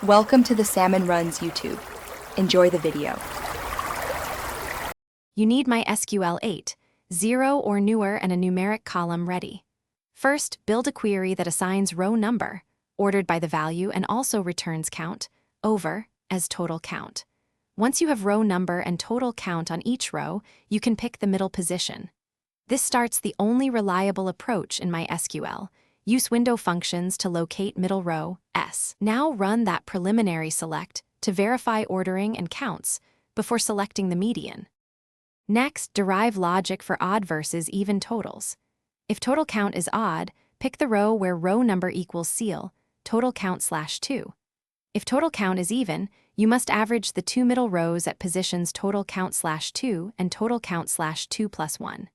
Welcome to the Salmon Runs YouTube. Enjoy the video. You need MySQL 8, 0 or newer, and a numeric column ready. First, build a query that assigns row number, ordered by the value, and also returns count, over, as total count. Once you have row number and total count on each row, you can pick the middle position. This starts the only reliable approach in MySQL. Use window functions to locate middle row, S. Now run that preliminary select to verify ordering and counts before selecting the median. Next, derive logic for odd versus even totals. If total count is odd, pick the row where row number equals ceil, total count/2. If total count is even, you must average the two middle rows at positions total count/2 and total count/2 plus 1.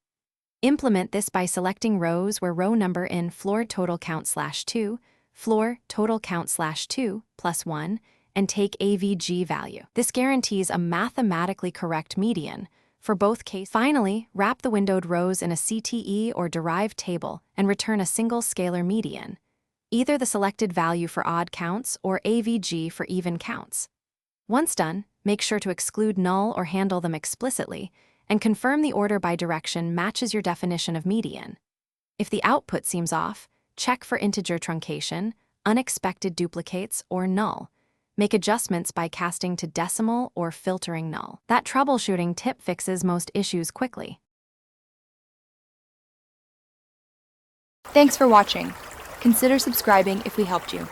Implement this by selecting rows where row number in floor total count/2, floor total count/2 plus 1, and take AVG value. This guarantees a mathematically correct median for both cases. Finally, wrap the windowed rows in a CTE or derived table and return a single scalar median, either the selected value for odd counts or AVG for even counts. Once done, make sure to exclude null or handle them explicitly, and confirm the order by direction matches your definition of median. If the output seems off, check for integer truncation, unexpected duplicates, or null. Make adjustments by casting to decimal or filtering null. That troubleshooting tip fixes most issues quickly. Thanks for watching. Consider subscribing if we helped you.